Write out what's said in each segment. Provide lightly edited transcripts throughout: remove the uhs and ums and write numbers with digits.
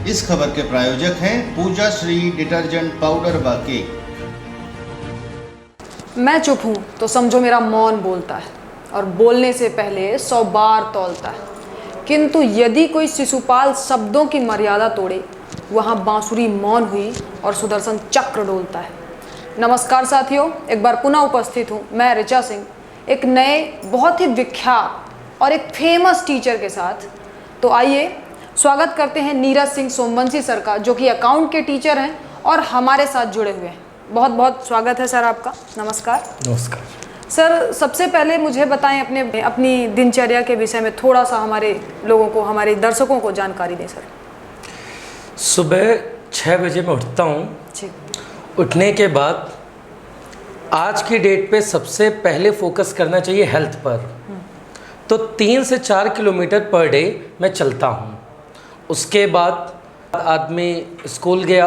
इस खबर के प्रायोजक हैं पूजा श्री डिटर्जेंट पाउडर व केक। मैं चुप हूँ तो समझो मेरा मौन बोलता है और बोलने से पहले 100 बार तौलता है। किंतु यदि कोई शिशुपाल शब्दों की मर्यादा तोड़े, वहाँ बांसुरी मौन हुई और सुदर्शन चक्र डोलता है। नमस्कार साथियों, एक बार पुनः उपस्थित हूँ मैं ऋचा सिंह, एक नए बहुत ही विख्यात और एक फेमस टीचर के साथ। तो आइए स्वागत करते हैं नीरज सिंह सोमवंशी सर का, जो कि अकाउंट के टीचर हैं और हमारे साथ जुड़े हुए हैं। बहुत बहुत स्वागत है सर आपका। नमस्कार। नमस्कार सर, सबसे पहले मुझे बताएं अपनी दिनचर्या के विषय में थोड़ा सा हमारे लोगों को, हमारे दर्शकों को जानकारी दें सर। सुबह 6 बजे मैं उठता हूँ जी। उठने के बाद आज की डेट पे सबसे पहले फोकस करना चाहिए हेल्थ पर। तो 3 से 4 किलोमीटर पर डे मैं चलता हूँ। उसके बाद आदमी स्कूल गया।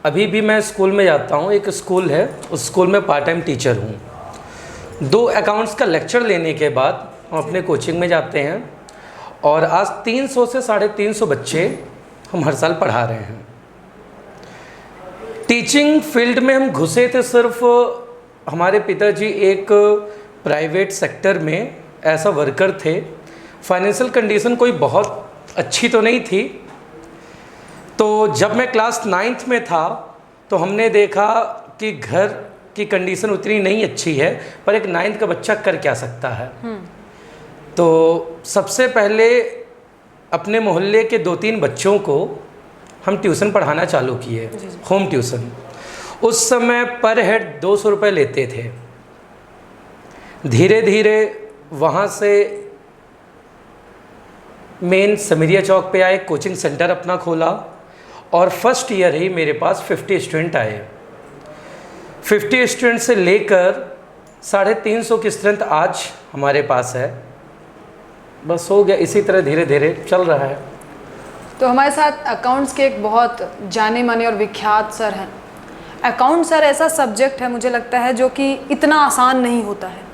अभी भी मैं स्कूल में जाता हूँ, एक स्कूल है, उस स्कूल में पार्ट टाइम टीचर हूँ। 2 अकाउंट्स का लेक्चर लेने के बाद हम अपने कोचिंग में जाते हैं और आज 300 से 350 बच्चे हम हर साल पढ़ा रहे हैं। टीचिंग फील्ड में हम घुसे थे सिर्फ हमारे पिताजी एक प्राइवेट सेक्टर में ऐसा वर्कर थे। फाइनेंशियल कंडीशन कोई बहुत अच्छी तो नहीं थी। तो जब मैं क्लास 9th में था तो हमने देखा कि घर की कंडीशन उतनी नहीं अच्छी है, पर एक 9th का बच्चा कर क्या सकता है। तो सबसे पहले अपने मोहल्ले के 2-3 बच्चों को हम ट्यूशन पढ़ाना चालू किए, होम ट्यूशन। उस समय पर हेड 200 रुपये लेते थे। धीरे धीरे वहाँ से मेन समीरिया चौक पे आए, कोचिंग सेंटर अपना खोला और फर्स्ट ईयर ही मेरे पास 50 स्टूडेंट आए। 50 स्टूडेंट से लेकर 350 की स्ट्रेंथ आज हमारे पास है। बस हो गया, इसी तरह धीरे धीरे चल रहा है। तो हमारे साथ अकाउंट्स के एक बहुत जाने माने और विख्यात सर हैं। अकाउंट सर ऐसा सब्जेक्ट है, मुझे लगता है, जो कि इतना आसान नहीं होता है,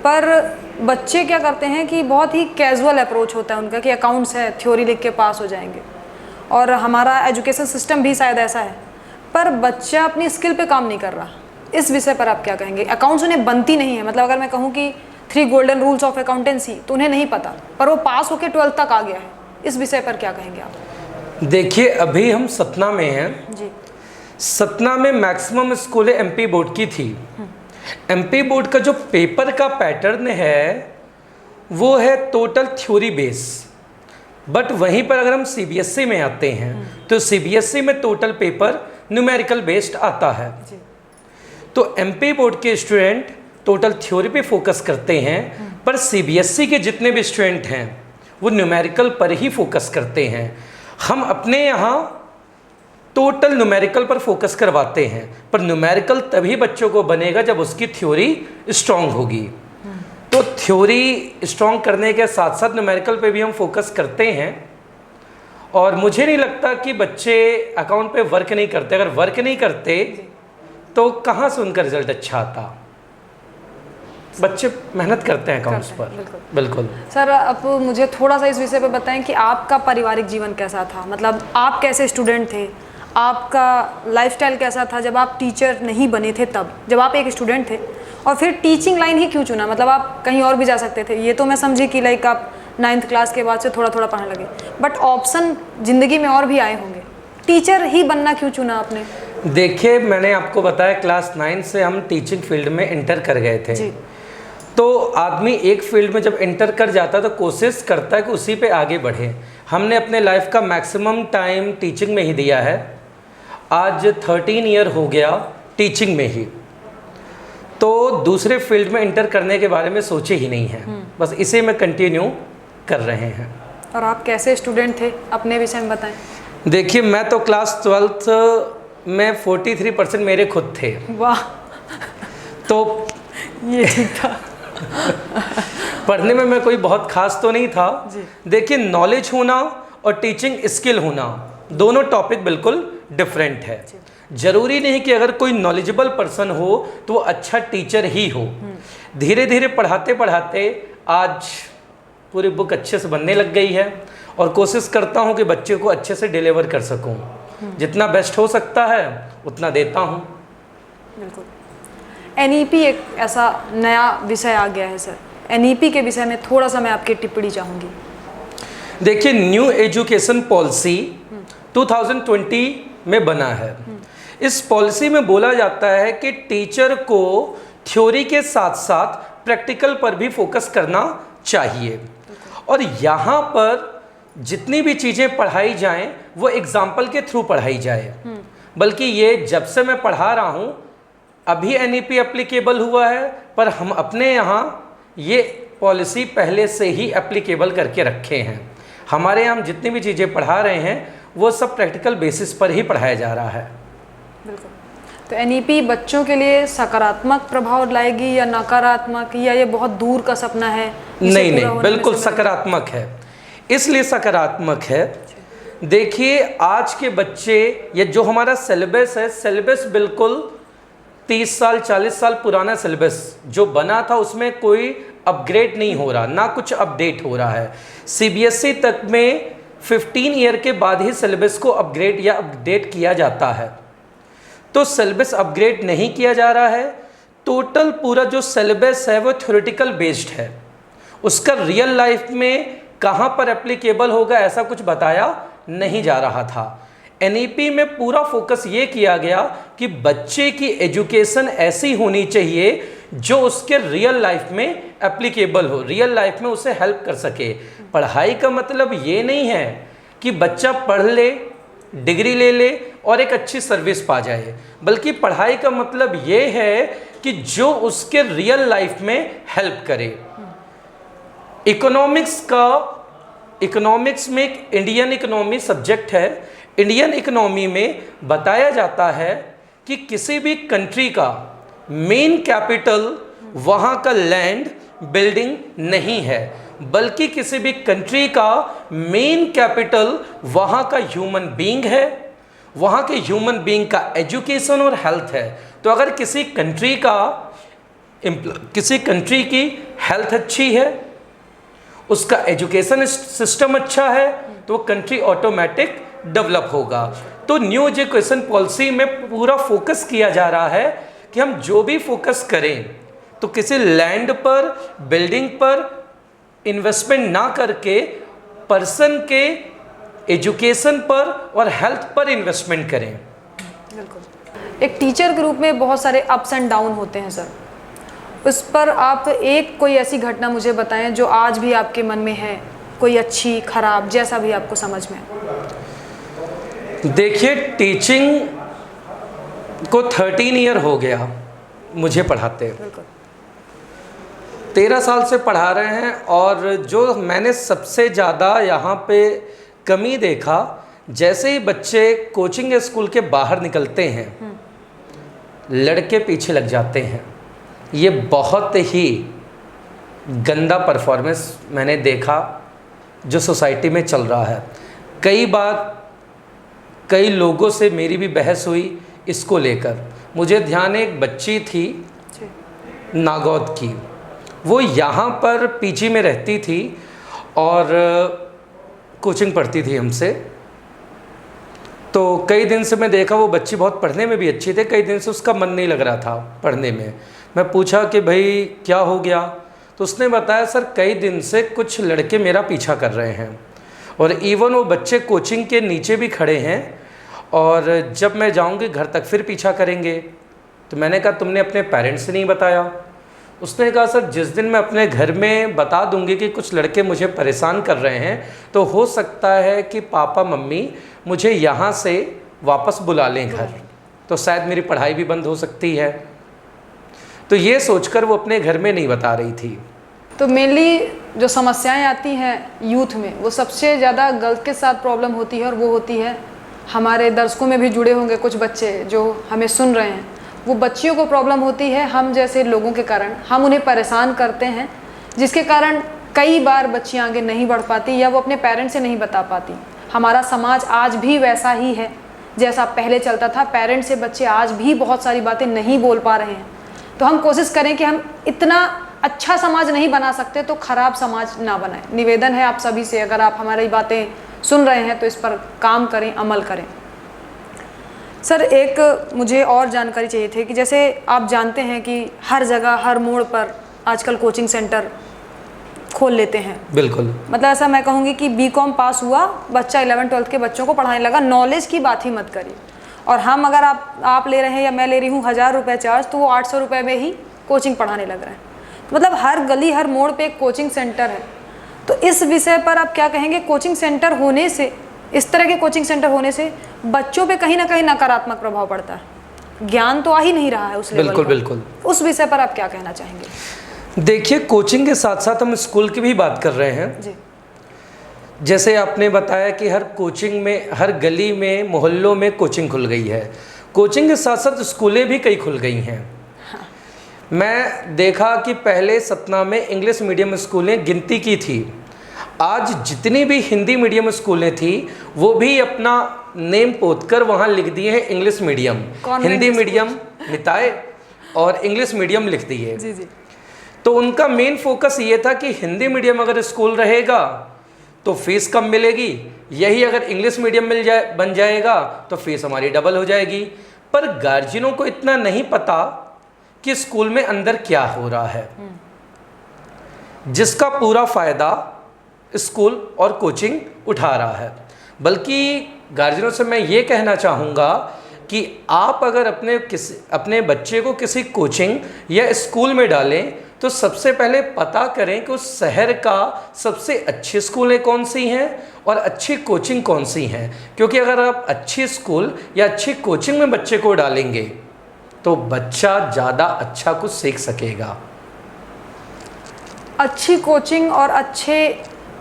पर बच्चे क्या करते हैं कि बहुत ही कैजुअल अप्रोच होता है उनका कि अकाउंट्स है, थ्योरी लिख के पास हो जाएंगे। और हमारा एजुकेशन सिस्टम भी शायद ऐसा है, पर बच्चा अपनी स्किल पे काम नहीं कर रहा। इस विषय पर आप क्या कहेंगे? अकाउंट्स उन्हें बनती नहीं है, मतलब अगर मैं कहूँ कि 3 गोल्डन रूल्स ऑफ अकाउंटेंसी तो उन्हें नहीं पता, पर वो पास होकर 12th तक आ गया है। इस विषय पर क्या कहेंगे आप? देखिए, अभी हम सतना में हैं जी। सतना में मैक्सिमम स्कूलें एमपी बोर्ड की थी। एमपी बोर्ड का जो पेपर का पैटर्न है वो है टोटल थ्योरी बेस। बट वहीं पर अगर हम सीबीएसई में आते हैं तो सीबीएसई में टोटल पेपर न्यूमेरिकल बेस्ड आता है। तो एमपी बोर्ड के स्टूडेंट टोटल थ्योरी पे फोकस करते हैं, पर सीबीएसई के जितने भी स्टूडेंट हैं वो न्यूमेरिकल पर ही फोकस करते हैं। हम अपने यहाँ टोटल न्यूमेरिकल पर फोकस करवाते हैं, पर न्यूमेरिकल तभी बच्चों को बनेगा जब उसकी थ्योरी स्ट्रांग होगी। तो थ्योरी स्ट्रांग करने के साथ साथ न्यूमेरिकल पे भी हम फोकस करते हैं। और मुझे नहीं लगता कि बच्चे अकाउंट पे वर्क नहीं करते। अगर वर्क नहीं करते तो कहाँ से उनका रिजल्ट अच्छा आता। बच्चे मेहनत करते हैं अकाउंट्स पर। बिल्कुल सर, अब मुझे थोड़ा सा इस विषय पे बताएं कि आपका पारिवारिक जीवन कैसा था, मतलब आप कैसे स्टूडेंट थे, आपका लाइफस्टाइल कैसा था जब आप टीचर नहीं बने थे, तब जब आप एक स्टूडेंट थे, और फिर टीचिंग लाइन ही क्यों चुना? मतलब आप कहीं और भी जा सकते थे। ये तो मैं समझी कि लाइक आप 9th क्लास के बाद से थोड़ा थोड़ा पढ़ने लगे, बट ऑप्शन ज़िंदगी में और भी आए होंगे, टीचर ही बनना क्यों चुना आपने? देखिए, मैंने आपको बताया क्लास 9 से हम टीचिंग फील्ड में एंटर कर गए थे। जी। तो आदमी एक फील्ड में जब एंटर कर जाता है तो कोशिश करता है कि उसी पे आगे बढ़े। हमने अपने लाइफ का मैक्सिमम टाइम टीचिंग में ही दिया है। आज 13 ईयर हो गया टीचिंग में ही। तो दूसरे फील्ड में एंटर करने के बारे में सोचे ही नहीं है, बस इसे में कंटिन्यू कर रहे हैं। और आप कैसे स्टूडेंट थे, अपने विषय में बताएं। देखिए, मैं तो क्लास 12th में 43% मेरे खुद थे। वाह, तो ये ठीक था। पढ़ने में मैं कोई बहुत खास तो नहीं था। देखिए, नॉलेज होना और टीचिंग स्किल होना दोनों टॉपिक बिल्कुल डिफरेंट है। ज़रूरी नहीं कि अगर कोई नॉलेजेबल पर्सन हो तो वो अच्छा टीचर ही हो। धीरे धीरे पढ़ाते पढ़ाते आज पूरी बुक अच्छे से बनने लग गई है और कोशिश करता हूँ कि बच्चे को अच्छे से डिलीवर कर सकूँ। जितना बेस्ट हो सकता है उतना देता हूँ। बिल्कुल। एनईपी एक ऐसा नया विषय आ गया है सर, एनईपी के विषय में थोड़ा सा मैं आपकी टिप्पणी चाहूँगी। देखिए, न्यू एजुकेशन पॉलिसी 2020 में बना है। इस पॉलिसी में बोला जाता है कि टीचर को थ्योरी के साथ साथ प्रैक्टिकल पर भी फोकस करना चाहिए, और यहाँ पर जितनी भी चीज़ें पढ़ाई जाएं वो एग्जाम्पल के थ्रू पढ़ाई जाए। बल्कि ये जब से मैं पढ़ा रहा हूँ, अभी एनईपी एप्लीकेबल हुआ है, पर हम अपने यहाँ ये पॉलिसी पहले से ही एप्लीकेबल करके रखे हैं। हमारे यहाँ हम जितनी भी चीज़ें पढ़ा रहे हैं वो सब प्रैक्टिकल बेसिस पर ही पढ़ाया जा रहा है। बिल्कुल। तो एनईपी बच्चों के लिए सकारात्मक प्रभाव लाएगी या नकारात्मक, या ये बहुत दूर का सपना है? नहीं नहीं, बिल्कुल सकारात्मक है। इसलिए सकारात्मक है, देखिए आज के बच्चे, ये जो हमारा सिलेबस है, सिलेबस बिल्कुल 30 साल 40 साल पुराना सिलेबस जो बना था, उसमें कोई अपग्रेड नहीं हो रहा, ना कुछ अपडेट हो रहा है। सीबीएसई तक में 15 ईयर के बाद ही सिलेबस को अपग्रेड या अपडेट किया जाता है। तो सिलेबस अपग्रेड नहीं किया जा रहा है। टोटल पूरा जो सिलेबस है वो थ्योरेटिकल बेस्ड है। उसका रियल लाइफ में कहाँ पर एप्लीकेबल होगा ऐसा कुछ बताया नहीं जा रहा था। एनईपी में पूरा फोकस ये किया गया कि बच्चे की एजुकेशन ऐसी होनी चाहिए जो उसके रियल लाइफ में एप्लीकेबल हो, रियल लाइफ में उसे हेल्प कर सके। पढ़ाई का मतलब ये नहीं है कि बच्चा पढ़ ले, डिग्री ले ले और एक अच्छी सर्विस पा जाए, बल्कि पढ़ाई का मतलब ये है कि जो उसके रियल लाइफ में हेल्प करे। इकोनॉमिक्स में एक इंडियन इकोनॉमी सब्जेक्ट है। इंडियन इकोनॉमी में बताया जाता है कि किसी भी कंट्री का मेन कैपिटल वहाँ का लैंड बिल्डिंग नहीं है, बल्कि किसी भी कंट्री का मेन कैपिटल वहाँ का ह्यूमन बीइंग है, वहाँ के ह्यूमन बीइंग का एजुकेशन और हेल्थ है। तो अगर किसी कंट्री की हेल्थ अच्छी है, उसका एजुकेशन सिस्टम अच्छा है, तो वो कंट्री ऑटोमेटिक डेवलप होगा। तो न्यू एजुकेशन पॉलिसी में पूरा फोकस किया जा रहा है कि हम जो भी फोकस करें तो किसी लैंड पर, बिल्डिंग पर इन्वेस्टमेंट ना करके पर्सन के एजुकेशन पर और हेल्थ पर इन्वेस्टमेंट करें। बिल्कुल। एक टीचर के रूप में बहुत सारे अप्स एंड डाउन होते हैं सर, उस पर आप एक कोई ऐसी घटना मुझे बताएं जो आज भी आपके मन में है, कोई अच्छी खराब, जैसा भी आपको समझ में। देखिए, टीचिंग को 13 ईयर हो गया मुझे पढ़ाते। 13 साल से पढ़ा रहे हैं, और जो मैंने सबसे ज़्यादा यहाँ पे कमी देखा, जैसे ही बच्चे कोचिंग स्कूल के बाहर निकलते हैं लड़के पीछे लग जाते हैं। ये बहुत ही गंदा परफॉर्मेंस मैंने देखा जो सोसाइटी में चल रहा है। कई बार कई लोगों से मेरी भी बहस हुई इसको लेकर। मुझे ध्यान है, एक बच्ची थी नागौद की, वो यहाँ पर पीजी में रहती थी और कोचिंग पढ़ती थी हमसे। तो कई दिन से मैं देखा वो बच्ची बहुत पढ़ने में भी अच्छी थी, कई दिन से उसका मन नहीं लग रहा था पढ़ने में। मैं पूछा कि भाई क्या हो गया, तो उसने बताया सर कई दिन से कुछ लड़के मेरा पीछा कर रहे हैं, और इवन वो बच्चे कोचिंग के नीचे भी खड़े हैं, और जब मैं जाऊंगी घर तक फिर पीछा करेंगे। तो मैंने कहा तुमने अपने पेरेंट्स से नहीं बताया? उसने कहा सर जिस दिन मैं अपने घर में बता दूंगी कि कुछ लड़के मुझे परेशान कर रहे हैं, तो हो सकता है कि पापा मम्मी मुझे यहाँ से वापस बुला लें घर, तो शायद मेरी पढ़ाई भी बंद हो सकती है। तो ये सोचकर वो अपने घर में नहीं बता रही थी। तो मेनली जो समस्याएं आती हैं यूथ में, वो सबसे ज़्यादा गर्ल्स के साथ प्रॉब्लम होती है, और वो होती है, हमारे दर्शकों में भी जुड़े होंगे कुछ बच्चे जो हमें सुन रहे हैं, वो बच्चियों को प्रॉब्लम होती है हम जैसे लोगों के कारण। हम उन्हें परेशान करते हैं, जिसके कारण कई बार बच्चियां आगे नहीं बढ़ पाती या वो अपने पेरेंट्स से नहीं बता पाती। हमारा समाज आज भी वैसा ही है जैसा पहले चलता था। पेरेंट्स से बच्चे आज भी बहुत सारी बातें नहीं बोल पा रहे हैं। तो हम कोशिश करें कि हम इतना अच्छा समाज नहीं बना सकते तो खराब समाज ना बनाएं। निवेदन है आप सभी से, अगर आप हमारी बातें सुन रहे हैं तो इस पर काम करें, अमल करें। सर एक मुझे और जानकारी चाहिए थी कि जैसे आप जानते हैं कि हर जगह हर मोड़ पर आजकल कोचिंग सेंटर खोल लेते हैं। बिल्कुल। मतलब ऐसा मैं कहूँगी कि बीकॉम पास हुआ बच्चा 11वीं-12वीं के बच्चों को पढ़ाने लगा, नॉलेज की बात ही मत करिए। और हम अगर आप ले रहे हैं या मैं ले रही हूँ 1000 रुपये चार्ज, तो वो 800 रुपये में ही कोचिंग पढ़ाने लग रहे हैं। तो मतलब हर गली हर मोड़ पे एक कोचिंग सेंटर है। तो इस विषय पर आप क्या कहेंगे? कोचिंग सेंटर होने से, इस तरह के कोचिंग सेंटर होने से बच्चों पे कहीं ना कहीं नकारात्मक प्रभाव पड़ता है, ज्ञान तो आ ही नहीं रहा है उस लेवल बिल्कुल का। बिल्कुल। उस विषय पर आप क्या कहना चाहेंगे? देखिए, कोचिंग के साथ साथ हम स्कूल की भी बात कर रहे हैं जी। जैसे आपने बताया कि हर कोचिंग में, हर गली में, मोहल्लों में कोचिंग खुल गई है। कोचिंग के साथ साथ स्कूलें भी कई खुल गई हैं। हाँ। मैं देखा कि पहले सतना में इंग्लिश मीडियम स्कूलें गिनती की थी, आज जितनी भी हिंदी मीडियम स्कूलें थी वो भी अपना नेम पोत कर वहाँ लिख दिए हैं English medium. Hindi medium Nitai और इंग्लिश मीडियम लिख दिए। जी जी। तो उनका मेन फोकस ये था कि हिंदी मीडियम अगर स्कूल रहेगा तो फीस कम मिलेगी, यही अगर इंग्लिश मीडियम बन जाएगा तो फीस हमारी डबल हो जाएगी। पर गार्जियनों को इतना नहीं पता कि स्कूल में अंदर क्या हो रहा है, जिसका पूरा फ़ायदा स्कूल और कोचिंग उठा रहा है। बल्कि गार्जियनों से मैं ये कहना चाहूँगा कि आप अगर अपने बच्चे को किसी कोचिंग या स्कूल में डालें तो सबसे पहले पता करें कि उस शहर का सबसे अच्छी स्कूलें कौन सी हैं और अच्छी कोचिंग कौन सी हैं। क्योंकि अगर आप अच्छी स्कूल या अच्छी कोचिंग में बच्चे को डालेंगे तो बच्चा ज़्यादा अच्छा कुछ सीख सकेगा। अच्छी कोचिंग और अच्छे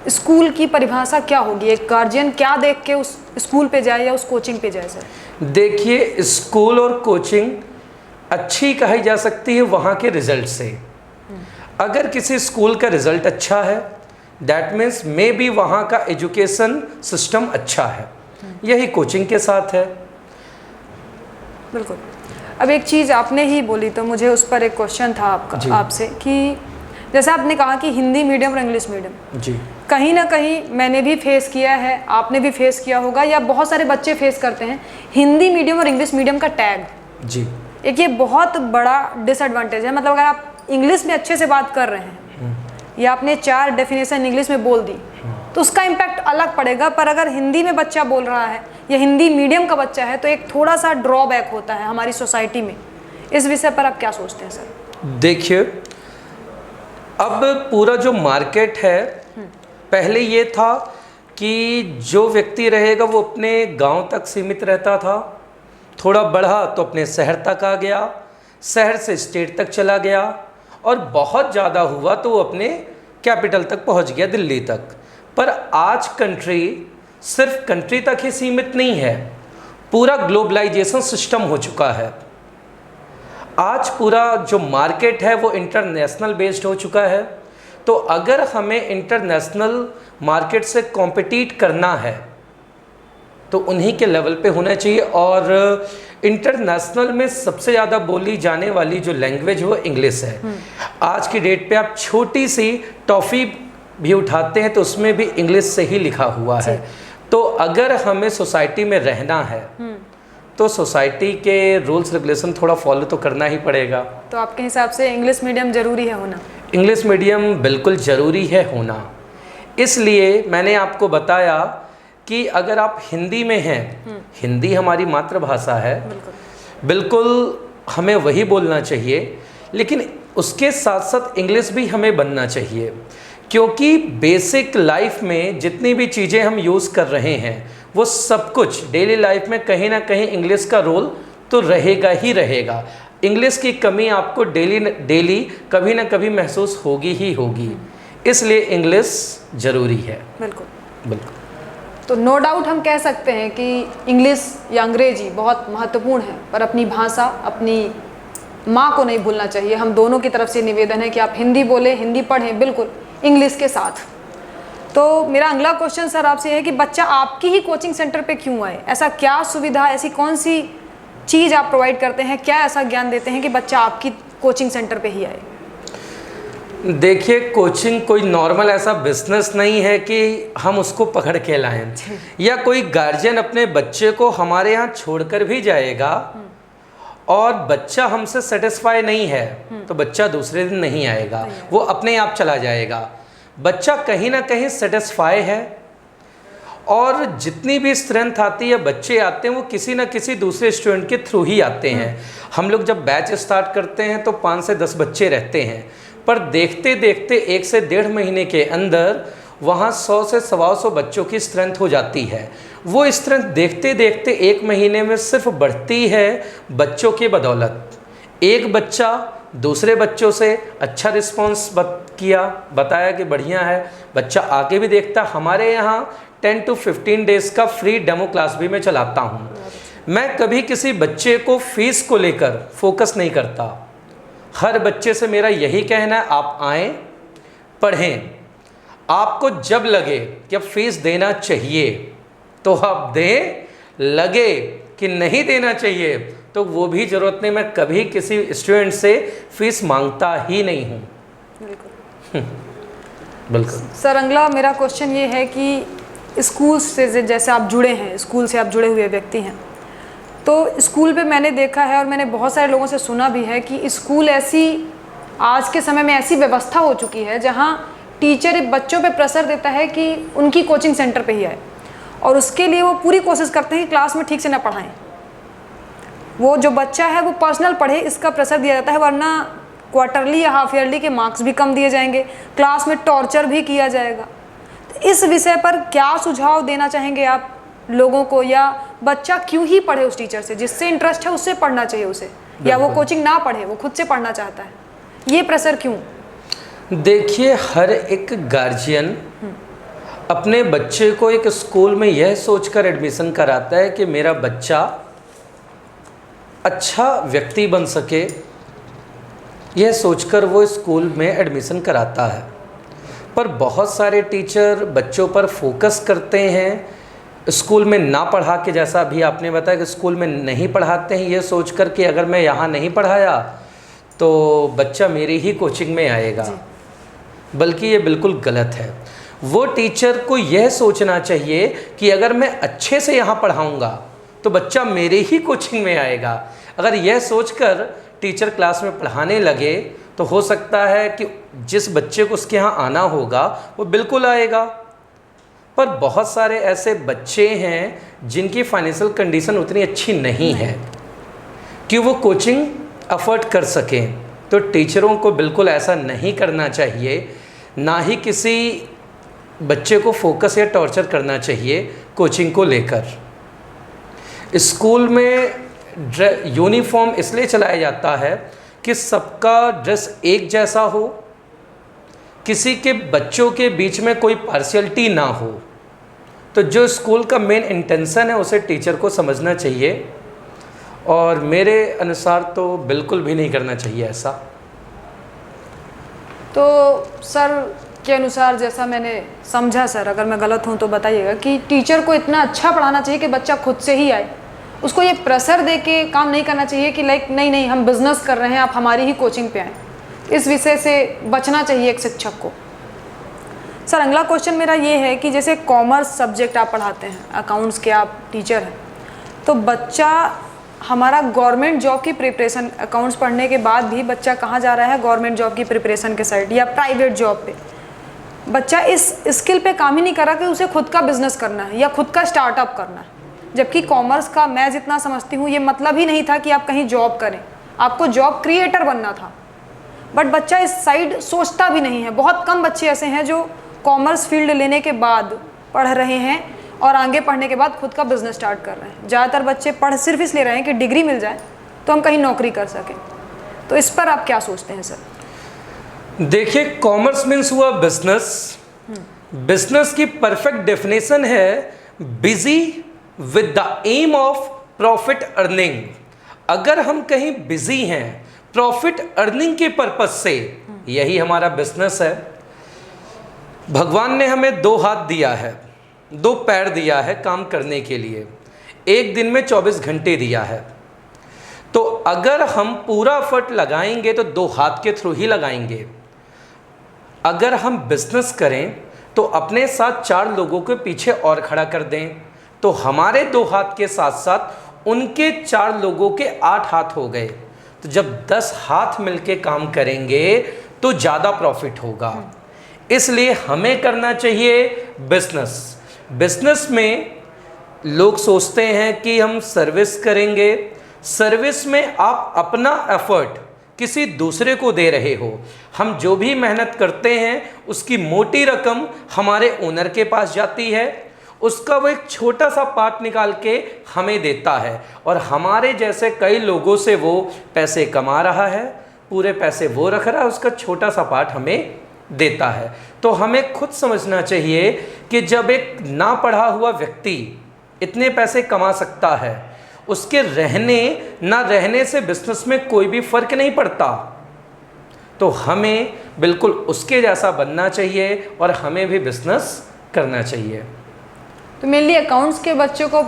स्कूल की परिभाषा क्या होगी? एक गार्जियन क्या देख के उस स्कूल पे जाए या उस कोचिंग पे जाए? सर देखिए, स्कूल और कोचिंग अच्छी कही जा सकती है वहाँ के रिज़ल्ट से। अगर किसी स्कूल का रिज़ल्ट अच्छा है, दैट मीन्स मे बी वहाँ का एजुकेशन सिस्टम अच्छा है। यही कोचिंग के साथ है। बिल्कुल। अब एक चीज़ आपने ही बोली तो मुझे उस पर एक क्वेश्चन था आपसे कि जैसा आपने कहा कि हिंदी मीडियम और इंग्लिश मीडियम, जी, कहीं ना कहीं मैंने भी फेस किया है, आपने भी फेस किया होगा, या बहुत सारे बच्चे फेस करते हैं हिंदी मीडियम और इंग्लिश मीडियम का टैग। जी, एक ये बहुत बड़ा डिसएडवांटेज है। मतलब अगर आप इंग्लिश में अच्छे से बात कर रहे हैं या आपने 4 डेफिनेशन इंग्लिश में बोल दी तो उसका इम्पैक्ट अलग पड़ेगा, पर अगर हिंदी में बच्चा बोल रहा है या हिंदी मीडियम का बच्चा है तो एक थोड़ा सा ड्रॉबैक होता है हमारी सोसाइटी में। इस विषय पर आप क्या सोचते हैं सर? देखिए, अब पूरा जो मार्केट है, पहले ये था कि जो व्यक्ति रहेगा वो अपने गांव तक सीमित रहता था, थोड़ा बढ़ा तो अपने शहर तक आ गया, शहर से स्टेट तक चला गया, और बहुत ज़्यादा हुआ तो वो अपने कैपिटल तक पहुंच गया, दिल्ली तक। पर आज कंट्री सिर्फ कंट्री तक ही सीमित नहीं है, पूरा ग्लोबलाइजेशन सिस्टम हो चुका है। आज पूरा जो मार्केट है वो इंटरनेशनल बेस्ड हो चुका है। तो अगर हमें इंटरनेशनल मार्केट से कॉम्पिटिट करना है तो उन्हीं के लेवल पे होना चाहिए। और इंटरनेशनल में सबसे ज़्यादा बोली जाने वाली जो लैंग्वेज वो इंग्लिश है। आज की डेट पे आप छोटी सी टॉफ़ी भी उठाते हैं तो उसमें भी इंग्लिश से ही लिखा हुआ है। तो अगर हमें सोसाइटी में रहना है तो सोसाइटी के रूल्स रेगुलेशन थोड़ा फॉलो तो करना ही पड़ेगा। तो आपके हिसाब से इंग्लिश मीडियम ज़रूरी है होना? इंग्लिश मीडियम बिल्कुल ज़रूरी है होना। इसलिए मैंने आपको बताया कि अगर आप हिंदी में हैं, हिंदी हमारी मातृभाषा है, बिल्कुल हमें वही बोलना चाहिए, लेकिन उसके साथ साथ इंग्लिश भी हमें बनना चाहिए। क्योंकि बेसिक लाइफ में जितनी भी चीज़ें हम यूज़ कर रहे हैं वो सब कुछ डेली लाइफ में कहीं ना कहीं इंग्लिश का रोल तो रहेगा ही रहेगा। इंग्लिश की कमी आपको डेली कभी ना कभी महसूस होगी ही होगी, इसलिए इंग्लिश ज़रूरी है। बिल्कुल बिल्कुल। तो नो डाउट हम कह सकते हैं कि इंग्लिश या अंग्रेजी बहुत महत्वपूर्ण है, पर अपनी भाषा, अपनी माँ को नहीं भूलना चाहिए। हम दोनों की तरफ से निवेदन है कि आप हिंदी बोलें, हिंदी पढ़ें, बिल्कुल इंग्लिश के साथ। तो मेरा अगला क्वेश्चन सर आपसे है कि बच्चा आपकी ही कोचिंग सेंटर पे क्यों आए? ऐसा क्या सुविधा, ऐसी कौन सी चीज़ आप प्रोवाइड करते हैं, क्या ऐसा ज्ञान देते हैं कि बच्चा आपकी कोचिंग सेंटर पे ही आए? देखिए, कोचिंग कोई नॉर्मल ऐसा बिजनेस नहीं है कि हम उसको पकड़ के लाएं, या कोई गार्जियन अपने बच्चे को हमारे यहाँ छोड़कर भी जाएगा और बच्चा हमसे सेटिस्फाई नहीं है तो बच्चा दूसरे दिन नहीं आएगा, वो अपने आप चला जाएगा। बच्चा कहीं ना कहीं सेटिस्फाई है, और जितनी भी स्ट्रेंथ आती है, बच्चे आते हैं वो किसी ना किसी दूसरे स्टूडेंट के थ्रू ही आते हैं। हम लोग जब बैच स्टार्ट करते हैं तो 5 से 10 बच्चे रहते हैं, पर देखते देखते 1 से 1.5 महीने के अंदर वहाँ 100 से 125 बच्चों की स्ट्रेंथ हो जाती है। वो स्ट्रेंथ देखते देखते 1 महीने में सिर्फ बढ़ती है बच्चों की बदौलत। एक बच्चा दूसरे बच्चों से अच्छा रिस्पॉन्स बताया कि बढ़िया है, बच्चा आगे भी देखता। हमारे यहाँ 10 to 15 डेज़ का फ्री डेमो क्लास भी मैं चलाता हूँ। मैं कभी किसी बच्चे को फीस को लेकर फोकस नहीं करता। हर बच्चे से मेरा यही कहना है, आप आएँ, पढ़ें। आपको जब लगे कि अब फीस देना चाहिए तो आप दें, लगे कि नहीं देना चाहिए तो वो भी ज़रूरत नहीं। मैं कभी किसी स्टूडेंट से फीस मांगता ही नहीं हूँ। बिल्कुल सर, अगला मेरा क्वेश्चन ये है कि स्कूल से जैसे आप जुड़े हैं, स्कूल से आप जुड़े हुए व्यक्ति हैं, तो स्कूल पे मैंने देखा है और मैंने बहुत सारे लोगों से सुना भी है कि स्कूल ऐसी आज के समय में ऐसी व्यवस्था हो चुकी है जहाँ टीचर बच्चों पे प्रेशर देता है कि उनकी कोचिंग सेंटर पे ही आए, और उसके लिए वो पूरी कोशिश करते हैं कि क्लास में ठीक से ना पढ़ाएं। वो जो बच्चा है वो पर्सनल पढ़े, इसका प्रेशर दिया जाता है, वरना क्वार्टरली या हाफ ईयरली के मार्क्स भी कम दिए जाएंगे, क्लास में टॉर्चर भी किया जाएगा। तो इस विषय पर क्या सुझाव देना चाहेंगे आप लोगों को, या बच्चा क्यों ही पढ़े उस टीचर से, जिससे इंटरेस्ट है उससे पढ़ना चाहिए उसे, या वो कोचिंग ना पढ़े, वो खुद से पढ़ना चाहता है, ये प्रेशर क्यों? देखिए, हर एक गार्जियन अपने बच्चे को एक स्कूल में यह सोचकर एडमिशन कराता है कि मेरा बच्चा अच्छा व्यक्ति बन सके, यह सोचकर वो स्कूल में एडमिशन कराता है। पर बहुत सारे टीचर बच्चों पर फोकस करते हैं, स्कूल में ना पढ़ा के, जैसा अभी आपने बताया कि स्कूल में नहीं पढ़ाते हैं, ये सोचकर कि अगर मैं यहाँ नहीं पढ़ाया तो बच्चा मेरी ही कोचिंग में आएगा, बल्कि ये बिल्कुल गलत है। वो टीचर को यह सोचना चाहिए कि अगर मैं अच्छे से यहाँ पढ़ाऊँगा तो बच्चा मेरे ही कोचिंग में आएगा। अगर यह सोचकर टीचर क्लास में पढ़ाने लगे तो हो सकता है कि जिस बच्चे को उसके यहाँ आना होगा वो बिल्कुल आएगा। पर बहुत सारे ऐसे बच्चे हैं जिनकी फाइनेंशियल कंडीशन उतनी अच्छी नहीं है कि वो कोचिंग अफोर्ड कर सकें, तो टीचरों को बिल्कुल ऐसा नहीं करना चाहिए, ना ही किसी बच्चे को फोकस या टॉर्चर करना चाहिए कोचिंग को लेकर। स्कूल में यूनिफॉर्म इसलिए चलाया जाता है कि सबका ड्रेस एक जैसा हो, किसी के बच्चों के बीच में कोई पार्शियलिटी ना हो। तो जो स्कूल का मेन इंटेंशन है उसे टीचर को समझना चाहिए, और मेरे अनुसार तो बिल्कुल भी नहीं करना चाहिए ऐसा। तो सर के अनुसार, जैसा मैंने समझा सर, अगर मैं गलत हूँ तो बताइएगा, कि टीचर को इतना अच्छा पढ़ाना चाहिए कि बच्चा खुद से ही आए, उसको ये प्रेशर दे के काम नहीं करना चाहिए कि लाइक नहीं हम बिजनेस कर रहे हैं, आप हमारी ही कोचिंग पे आएँ। इस विषय से बचना चाहिए एक शिक्षक को। सर, अगला क्वेश्चन मेरा ये है कि जैसे कॉमर्स सब्जेक्ट आप पढ़ाते हैं, अकाउंट्स के आप टीचर हैं, तो बच्चा हमारा गवर्नमेंट जॉब की प्रिपरेशन, अकाउंट्स पढ़ने के बाद भी बच्चा कहाँ जा रहा है, गवर्नमेंट जॉब की प्रिपरेशन के साइड या प्राइवेट जॉब पे। बच्चा इस स्किल पे काम ही नहीं कर रहा कि उसे खुद का बिजनेस करना है या खुद का स्टार्टअप करना है। जबकि कॉमर्स का, मैं जितना समझती हूँ, ये मतलब ही नहीं था कि आप कहीं जॉब करें, आपको जॉब क्रिएटर बनना था। बट बच्चा इस साइड सोचता भी नहीं है। बहुत कम बच्चे ऐसे हैं जो कॉमर्स फील्ड लेने के बाद पढ़ रहे हैं और आगे पढ़ने के बाद खुद का बिजनेस स्टार्ट कर रहे हैं। ज़्यादातर बच्चे पढ़ सिर्फ इसलिए रहे हैं कि डिग्री मिल जाए तो हम कहीं नौकरी कर सकें। तो इस पर आप क्या सोचते हैं सर? देखिए, कॉमर्स मीन्स हुआ बिजनेस। बिजनेस की परफेक्ट डेफिनेशन है busy with the aim of profit earning. अगर हम कहीं बिजी हैं प्रॉफिट अर्निंग के पर्पज से, यही हमारा बिजनेस है। भगवान ने हमें 2 हाथ दिया है, 2 पैर दिया है काम करने के लिए, एक दिन में 24 घंटे दिया है। तो अगर हम पूरा एफर्ट लगाएंगे तो 2 हाथ के थ्रू ही लगाएंगे। अगर हम बिजनेस करें तो अपने साथ 4 लोगों के पीछे और खड़ा कर दें, तो हमारे 2 हाथ के साथ साथ उनके 4 लोगों के 8 हाथ हो गए। तो जब 10 हाथ मिलके काम करेंगे तो ज़्यादा प्रॉफिट होगा। इसलिए हमें करना चाहिए बिजनेस। बिजनेस में लोग सोचते हैं कि हम सर्विस करेंगे। सर्विस में आप अपना एफर्ट किसी दूसरे को दे रहे हो। हम जो भी मेहनत करते हैं उसकी मोटी रकम हमारे ओनर के पास जाती है, उसका वो एक छोटा सा पार्ट निकाल के हमें देता है, और हमारे जैसे कई लोगों से वो पैसे कमा रहा है, पूरे पैसे वो रख रहा है, उसका छोटा सा पार्ट हमें देता है। तो हमें खुद समझना चाहिए कि जब एक ना पढ़ा हुआ व्यक्ति इतने पैसे कमा सकता है, उसके रहने ना रहने से बिजनेस में कोई भी फर्क नहीं पड़ता, तो हमें बिल्कुल उसके जैसा बनना चाहिए और हमें भी बिजनेस करना चाहिए। तो मेनली अकाउंट्स के बच्चों को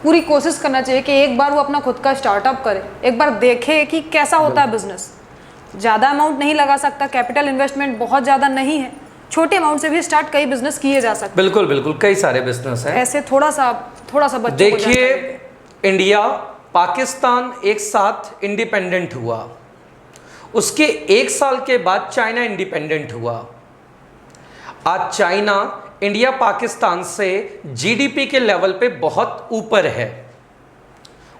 पूरी कोशिश करना चाहिए कि एक बार वो अपना खुद का स्टार्टअप करे, एक बार देखे कि कैसा होता है बिजनेस। ज़्यादा अमाउंट नहीं लगा सकता, कैपिटल इन्वेस्टमेंट बहुत ज़्यादा नहीं है, छोटे अमाउंट से भी स्टार्ट कई बिजनेस किए जा सकते हैं। बिल्कुल बिल्कुल, कई सारे बिजनेस हैं। ऐसे थोड़ा सा बच्चों देखिए, इंडिया पाकिस्तान एक साथ इंडिपेंडेंट हुआ, उसके 1 साल के बाद चाइना इंडिपेंडेंट हुआ। आज चाइना इंडिया पाकिस्तान से जीडीपी के लेवल पे बहुत ऊपर है।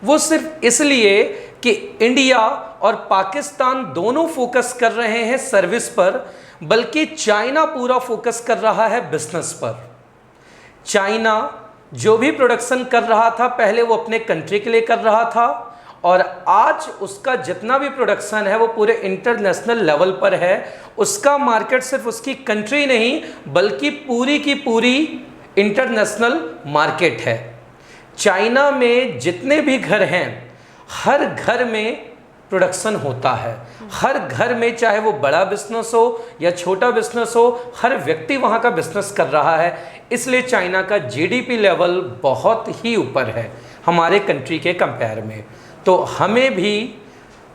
वो सिर्फ इसलिए कि इंडिया और पाकिस्तान दोनों फोकस कर रहे हैं सर्विस पर, बल्कि चाइना पूरा फोकस कर रहा है बिजनेस पर। चाइना जो भी प्रोडक्शन कर रहा था पहले वो अपने कंट्री के लिए कर रहा था, और आज उसका जितना भी प्रोडक्शन है वो पूरे इंटरनेशनल लेवल पर है। उसका मार्केट सिर्फ उसकी कंट्री नहीं बल्कि पूरी की पूरी इंटरनेशनल मार्केट है। चाइना में जितने भी घर हैं, हर घर में प्रोडक्शन होता है। हर घर में, चाहे वो बड़ा बिजनेस हो या छोटा बिजनेस हो, हर व्यक्ति वहाँ का बिजनेस कर रहा है। इसलिए चाइना का जीडीपी लेवल बहुत ही ऊपर है हमारे कंट्री के कंपेयर में। तो हमें भी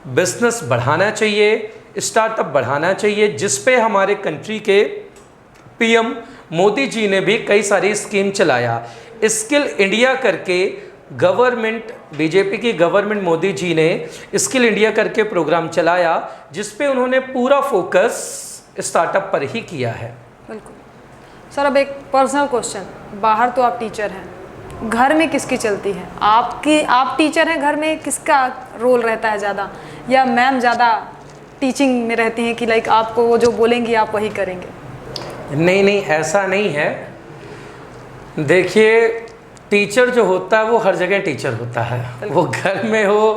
बिजनेस बढ़ाना चाहिए, स्टार्टअप बढ़ाना चाहिए, जिस पे हमारे कंट्री के पीएम मोदी जी ने भी कई सारी स्कीम चलाया। स्किल इंडिया करके गवर्नमेंट, बीजेपी की गवर्नमेंट मोदी जी ने स्किल इंडिया करके प्रोग्राम चलाया, जिस पे उन्होंने पूरा फोकस स्टार्टअप पर ही किया है। बिल्कुल सर, अब एक पर्सनल क्वेश्चन, बाहर तो आप टीचर हैं, घर में किसकी चलती है? आप टीचर हैं, घर में किसका रोल रहता है ज़्यादा, या मैम ज़्यादा टीचिंग में रहती हैं कि लाइक आपको वो जो बोलेंगी आप वही करेंगे? नहीं, ऐसा नहीं है। देखिए, टीचर जो होता है वो हर जगह टीचर होता है, वो घर में हो,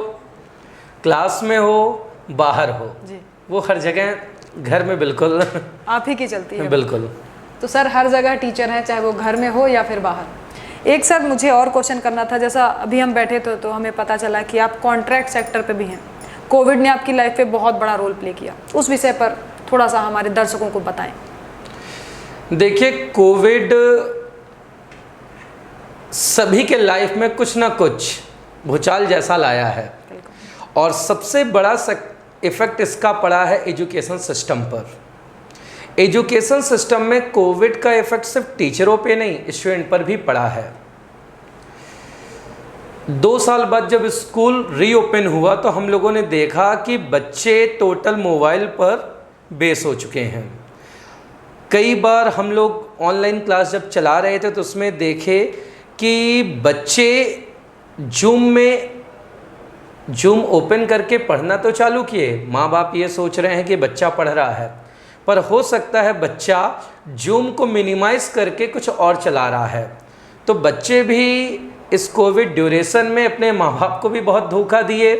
क्लास में हो, बाहर हो जी, वो हर जगह, घर में बिल्कुल आप ही की चलती है। बिल्कुल। तो सर हर जगह टीचर हैं, चाहे वो घर में हो या फिर बाहर। एक सर मुझे और क्वेश्चन करना था, जैसा अभी हम बैठे थे तो हमें पता चला कि आप कॉन्ट्रैक्ट सेक्टर पे भी हैं। कोविड ने आपकी लाइफ पे बहुत बड़ा रोल प्ले किया, उस विषय पर थोड़ा सा हमारे दर्शकों को बताएं। देखिए, कोविड सभी के लाइफ में कुछ ना कुछ भूचाल जैसा लाया है, और सबसे बड़ा इफेक्ट इसका पड़ा है एजुकेशन सिस्टम पर। एजुकेशन सिस्टम में कोविड का इफेक्ट सिर्फ टीचरों पे नहीं, स्टूडेंट पर भी पड़ा है। 2 साल बाद जब स्कूल रीओपन हुआ तो हम लोगों ने देखा कि बच्चे टोटल मोबाइल पर बेस हो चुके हैं। कई बार हम लोग ऑनलाइन क्लास जब चला रहे थे तो उसमें देखे कि बच्चे जूम ओपन करके पढ़ना तो चालू किए। माँ बाप ये सोच रहे हैं कि बच्चा पढ़ रहा है, पर हो सकता है बच्चा जूम को मिनिमाइज़ करके कुछ और चला रहा है। तो बच्चे भी इस कोविड ड्यूरेशन में अपने माँ बाप को भी बहुत धोखा दिए।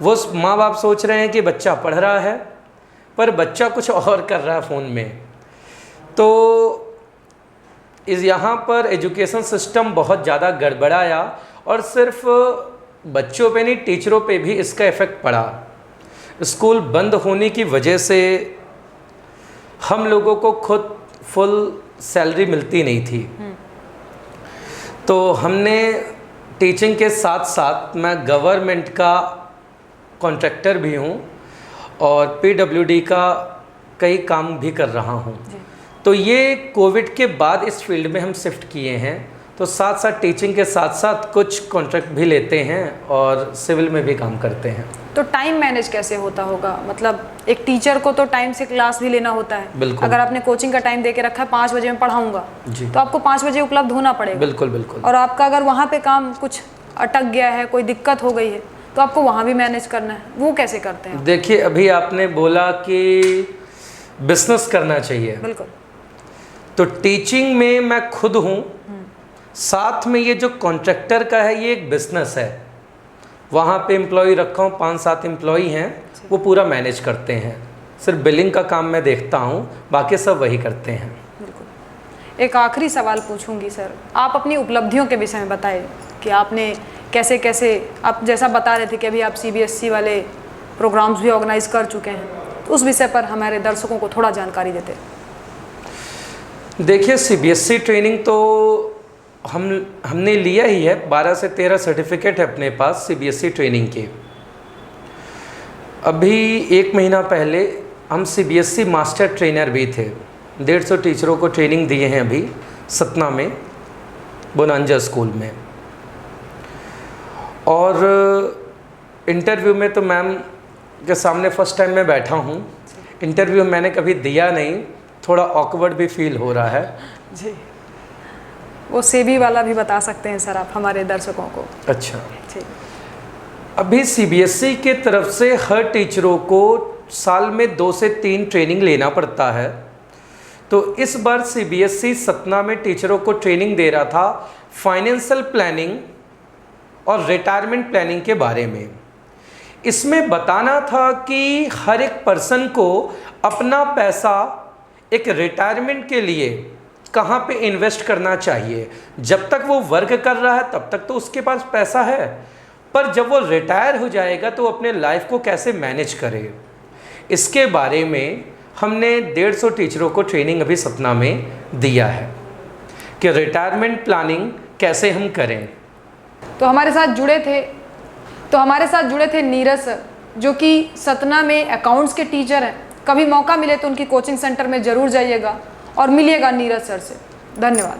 वो माँ बाप सोच रहे हैं कि बच्चा पढ़ रहा है, पर बच्चा कुछ और कर रहा है फ़ोन में। तो यहाँ पर एजुकेशन सिस्टम बहुत ज़्यादा गड़बड़ाया, और सिर्फ बच्चों पे नहीं, टीचरों पे भी इसका इफ़ेक्ट पड़ा। स्कूल बंद होने की वजह से हम लोगों को खुद फुल सैलरी मिलती नहीं थी। तो हमने टीचिंग के साथ साथ, मैं गवर्नमेंट का कॉन्ट्रैक्टर भी हूँ और पीडब्ल्यूडी का कई काम भी कर रहा हूँ। जी। तो ये कोविड के बाद इस फील्ड में हम शिफ्ट किए हैं, तो साथ साथ टीचिंग के साथ साथ कुछ कॉन्ट्रैक्ट भी लेते हैं और सिविल में भी काम करते हैं। तो टाइम मैनेज कैसे होता होगा? मतलब एक टीचर को तो टाइम से क्लास भी लेना होता है। बिल्कुल। अगर आपने कोचिंग का टाइम दे के रखा है 5 बजे मैं पढ़ाऊंगा, जी। तो आपको 5 बजे उपलब्ध होना पड़ेगा। बिल्कुल बिल्कुल। और आपका अगर वहाँ पे काम कुछ अटक गया है, कोई दिक्कत हो गई है, तो आपको वहाँ भी मैनेज करना है, वो कैसे करते हैं? देखिए, अभी आपने बोला कि बिजनेस करना चाहिए, बिल्कुल। तो टीचिंग में मैं खुद हूँ, साथ में ये जो कॉन्ट्रैक्टर का है ये एक बिजनेस है। वहाँ पे एम्प्लॉय रखा हूँ, 5-7 एम्प्लॉय हैं, वो पूरा मैनेज करते हैं। सिर्फ बिलिंग का काम मैं देखता हूँ, बाकी सब वही करते हैं। बिल्कुल। एक आखिरी सवाल पूछूंगी सर, आप अपनी उपलब्धियों के विषय में बताएं कि आपने कैसे कैसे, आप जैसा बता रहे थे कि अभी आप CBSE वाले प्रोग्राम्स भी ऑर्गेनाइज कर चुके हैं, तो उस विषय पर हमारे दर्शकों को थोड़ा जानकारी देते। देखिए, CBSE ट्रेनिंग तो हमने लिया ही है, 12 से 13 सर्टिफिकेट है अपने पास CBSE ट्रेनिंग के। अभी 1 महीना पहले हम CBSE मास्टर ट्रेनर भी थे, 150 टीचरों को ट्रेनिंग दिए हैं अभी सतना में, बोनांजा स्कूल में। और इंटरव्यू में तो मैम के सामने फर्स्ट टाइम मैं बैठा हूँ, इंटरव्यू मैंने कभी दिया नहीं, थोड़ा ऑकवर्ड भी फील हो रहा है। जी, वो सेबी वाला भी बता सकते हैं सर आप हमारे दर्शकों को। अच्छा जी। अभी CBSE के तरफ से हर टीचरों को साल में 2 से 3 ट्रेनिंग लेना पड़ता है। तो इस बार CBSE सतना में टीचरों को ट्रेनिंग दे रहा था फाइनेंशियल प्लानिंग और रिटायरमेंट प्लानिंग के बारे में। इसमें बताना था कि हर एक पर्सन को अपना पैसा एक रिटायरमेंट के लिए कहाँ पे इन्वेस्ट करना चाहिए। जब तक वो वर्क कर रहा है तब तक तो उसके पास पैसा है, पर जब वो रिटायर हो जाएगा तो अपने लाइफ को कैसे मैनेज करे, इसके बारे में हमने 150 टीचरों को ट्रेनिंग अभी सतना में दिया है कि रिटायरमेंट प्लानिंग कैसे हम करें। तो हमारे साथ जुड़े थे नीरज सर, जो कि सतना में अकाउंट्स के टीचर हैं। कभी मौका मिले तो उनकी कोचिंग सेंटर में ज़रूर जाइएगा और मिलिएगा नीरज सर से। धन्यवाद।